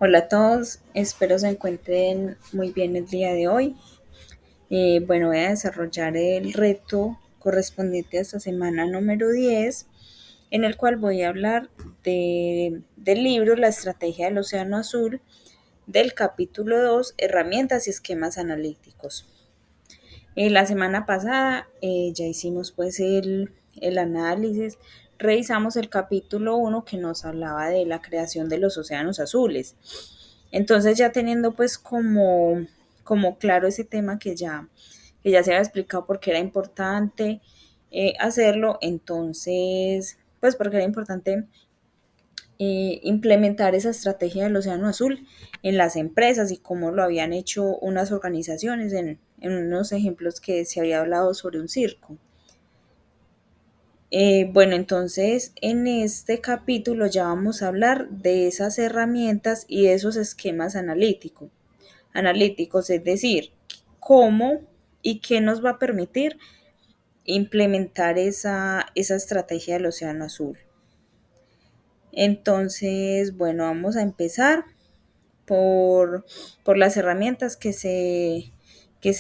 Hola a todos, espero se encuentren muy bien el día de hoy. Bueno, voy a desarrollar el reto correspondiente a esta semana número 10, en el cual voy a hablar del libro La Estrategia del Océano Azul, del capítulo 2, Herramientas y Esquemas Analíticos. La semana pasada ya hicimos pues el análisis, revisamos el capítulo 1 que nos hablaba de la creación de los océanos azules. Entonces ya teniendo pues como claro ese tema que ya se había explicado por qué era importante hacerlo, entonces pues porque era importante implementar esa estrategia del océano azul en las empresas y cómo lo habían hecho unas organizaciones en unos ejemplos que se había hablado sobre un circo. Bueno, entonces en este capítulo ya vamos a hablar de esas herramientas y de esos esquemas analíticos, es decir, cómo y qué nos va a permitir implementar esa estrategia del océano azul. Entonces, bueno, vamos a empezar por, por las herramientas que se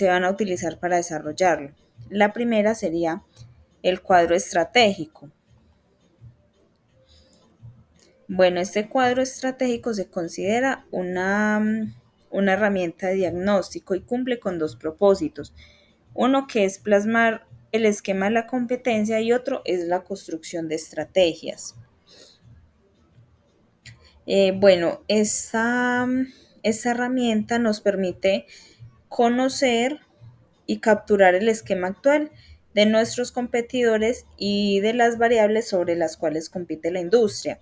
van a utilizar para desarrollarlo. La primera sería el cuadro estratégico. Bueno, este cuadro estratégico se considera una herramienta de diagnóstico y cumple con dos propósitos. Uno que es plasmar el esquema de la competencia y otro es la construcción de estrategias. Bueno, esta herramienta nos permite conocer y capturar el esquema actual de nuestros competidores y de las variables sobre las cuales compite la industria.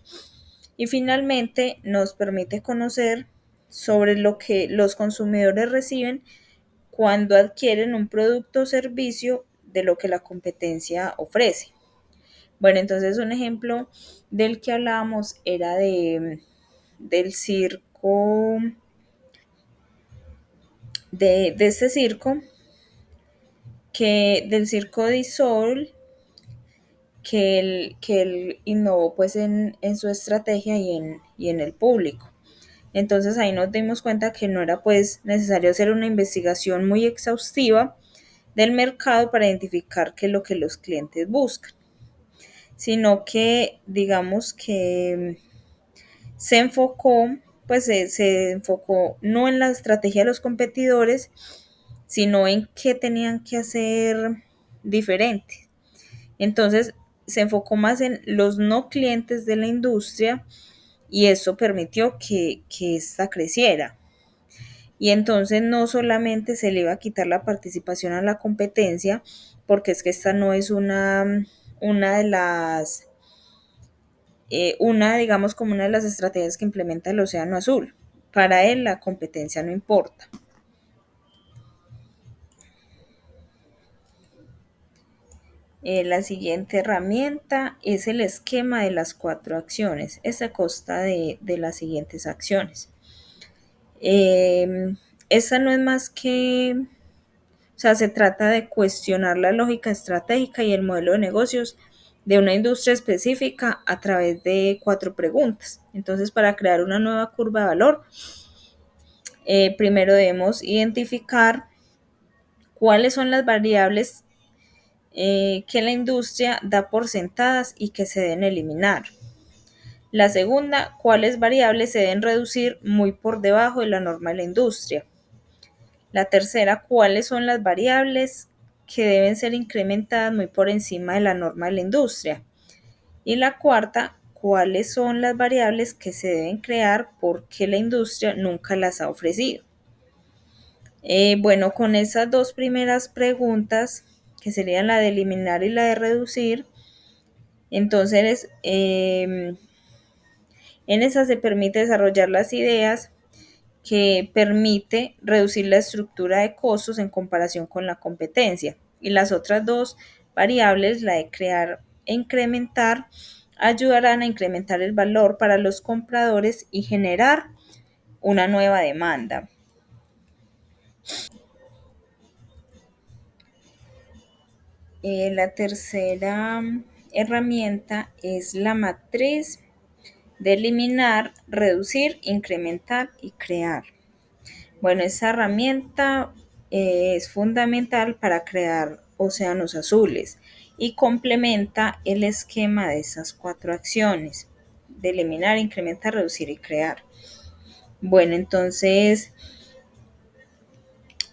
Y finalmente nos permite conocer sobre lo que los consumidores reciben cuando adquieren un producto o servicio de lo que la competencia ofrece. Bueno, entonces un ejemplo del que hablábamos era del circo, de este circo, del circo de Sol, que él innovó pues en su estrategia y en el público. Entonces ahí nos dimos cuenta que no era pues necesario hacer una investigación muy exhaustiva del mercado para identificar qué es lo que los clientes buscan, sino que digamos que se enfocó no en la estrategia de los competidores, sino en qué tenían que hacer diferente. Entonces se enfocó más en los no clientes de la industria y eso permitió que ésta creciera. Y entonces no solamente se le iba a quitar la participación a la competencia, porque es que esta no es una de las, digamos como una de las estrategias que implementa el Océano Azul. Para él la competencia no importa. La siguiente herramienta es el esquema de las 4 acciones. Esta consta de las siguientes acciones. Esta no es más que, o sea, se trata de cuestionar la lógica estratégica y el modelo de negocios de una industria específica a través de 4 preguntas. Entonces, para crear una nueva curva de valor, primero debemos identificar cuáles son las variables que la industria da por sentadas y que se deben eliminar. La segunda, cuáles variables se deben reducir muy por debajo de la norma de la industria. La tercera, cuáles son las variables que deben ser incrementadas muy por encima de la norma de la industria. Y la cuarta, cuáles son las variables que se deben crear porque la industria nunca las ha ofrecido. Bueno, con esas dos primeras preguntas, que serían la de eliminar y la de reducir, entonces en esas se permite desarrollar las ideas que permite reducir la estructura de costos en comparación con la competencia. Y las otras dos variables, la de crear e incrementar, ayudarán a incrementar el valor para los compradores y generar una nueva demanda. La tercera herramienta es la matriz de eliminar, reducir, incrementar y crear. Bueno, esta herramienta es fundamental para crear océanos azules y complementa el esquema de esas 4 acciones, de eliminar, incrementar, reducir y crear. Bueno, entonces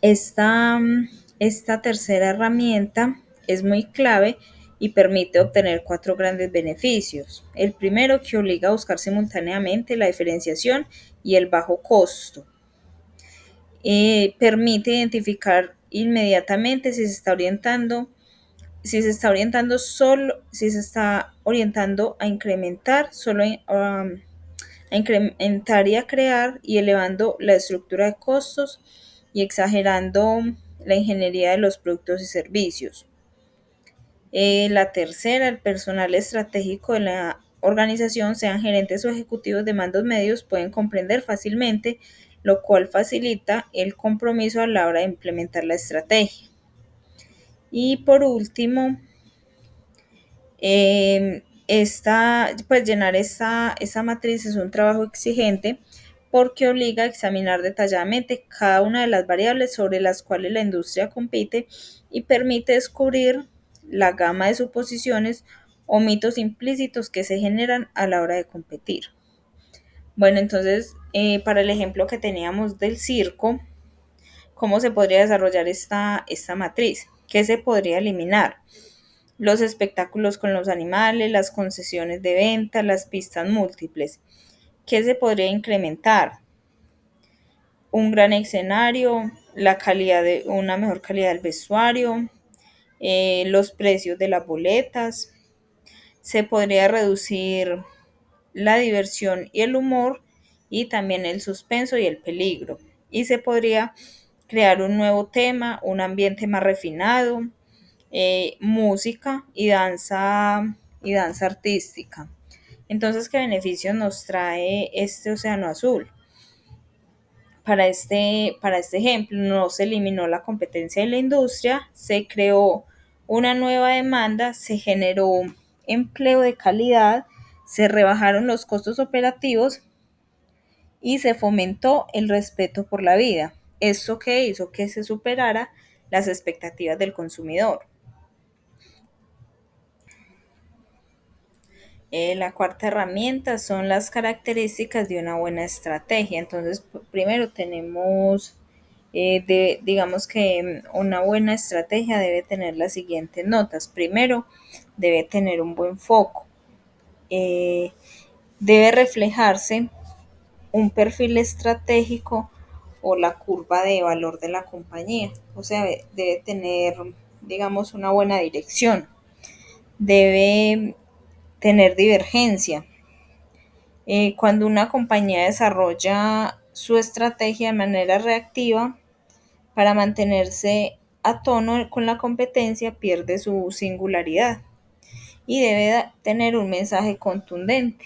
esta, esta tercera herramienta es muy clave y permite obtener 4 grandes beneficios. El primero, que obliga a buscar simultáneamente la diferenciación y el bajo costo. Permite identificar inmediatamente si se está orientando a incrementar, a incrementar y a crear, y elevando la estructura de costos y exagerando la ingeniería de los productos y servicios. La tercera, el personal estratégico de la organización, sean gerentes o ejecutivos de mandos medios, pueden comprender fácilmente, lo cual facilita el compromiso a la hora de implementar la estrategia. Y por último, pues llenar esta matriz es un trabajo exigente porque obliga a examinar detalladamente cada una de las variables sobre las cuales la industria compite y permite descubrir la gama de suposiciones o mitos implícitos que se generan a la hora de competir. Bueno, entonces, para el ejemplo que teníamos del circo, ¿cómo se podría desarrollar esta matriz? ¿Qué se podría eliminar? Los espectáculos con los animales, las concesiones de venta, las pistas múltiples. ¿Qué se podría incrementar? Un gran escenario, una mejor calidad del vestuario, los precios de las boletas. Se podría reducir la diversión y el humor y también el suspenso y el peligro. Y se podría crear un nuevo tema, un ambiente más refinado, música y danza artística. Entonces, ¿qué beneficios nos trae este océano azul? Para este ejemplo, no se eliminó la competencia de la industria, se creó una nueva demanda, se generó empleo de calidad, se rebajaron los costos operativos y se fomentó el respeto por la vida. Esto que hizo que se superara las expectativas del consumidor. La cuarta herramienta son las características de una buena estrategia. Entonces, primero tenemos, digamos que una buena estrategia debe tener las siguientes notas. Primero, debe tener un buen foco. Eh, Debe reflejarse un perfil estratégico o la curva de valor de la compañía. O sea, debe tener, digamos, una buena dirección. Debe tener divergencia. Cuando una compañía desarrolla su estrategia de manera reactiva para mantenerse a tono con la competencia, pierde su singularidad y debe tener un mensaje contundente.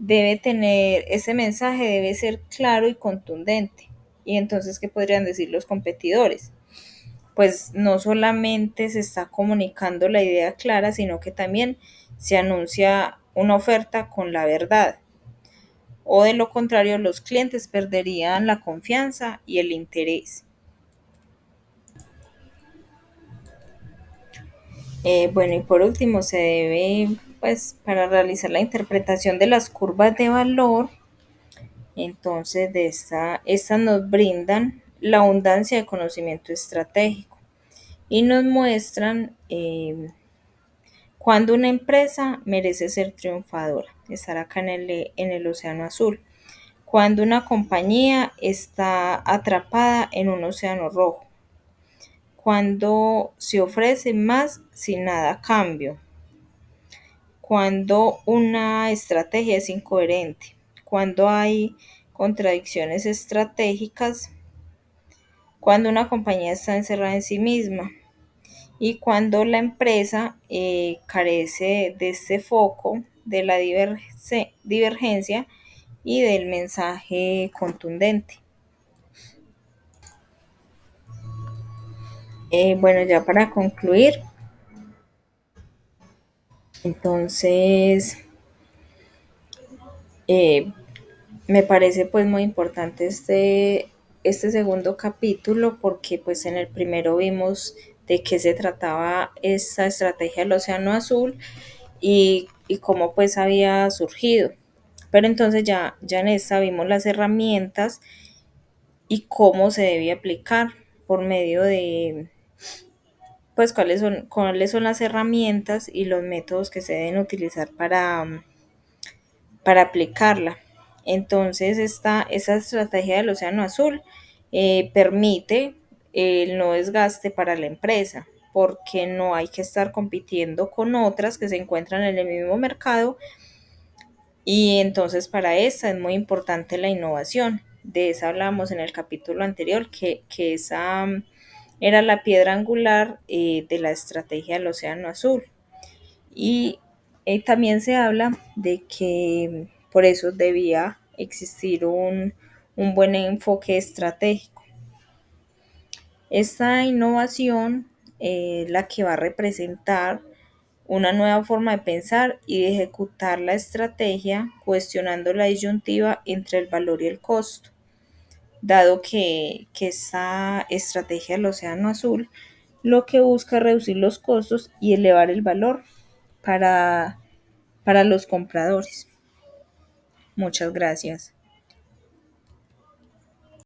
Ese mensaje debe ser claro y contundente. Y entonces, ¿qué podrían decir los competidores? Pues no solamente se está comunicando la idea clara, sino que también se anuncia una oferta con la verdad. O de lo contrario, los clientes perderían la confianza y el interés. Bueno, y por último, se debe, pues, para realizar la interpretación de las curvas de valor, entonces estas nos brindan la abundancia de conocimiento estratégico y nos muestran cuando una empresa merece ser triunfadora, estar acá en el océano azul. Cuando una compañía está atrapada en un océano rojo. Cuando se ofrece más sin nada a cambio. Cuando una estrategia es incoherente. Cuando hay contradicciones estratégicas. Cuando una compañía está encerrada en sí misma. Y cuando la empresa carece de este foco, de la divergencia y del mensaje contundente. Bueno, ya para concluir, entonces Eh, Me parece pues muy importante este segundo capítulo porque pues en el primero vimos de qué se trataba esa estrategia del Océano Azul y cómo pues había surgido. Pero entonces ya en esta vimos las herramientas y cómo se debe aplicar por medio de pues cuáles son las herramientas y los métodos que se deben utilizar para aplicarla. Entonces, esa estrategia del Océano Azul permite el no desgaste para la empresa, porque no hay que estar compitiendo con otras que se encuentran en el mismo mercado y entonces para esa es muy importante la innovación. De esa hablamos en el capítulo anterior, que esa era la piedra angular de la estrategia del Océano Azul. Y también se habla de que por eso debía existir un buen enfoque estratégico. Esta innovación es la que va a representar una nueva forma de pensar y de ejecutar la estrategia, cuestionando la disyuntiva entre el valor y el costo, dado que esta estrategia del Océano Azul lo que busca es reducir los costos y elevar el valor para, para los compradores. Muchas gracias.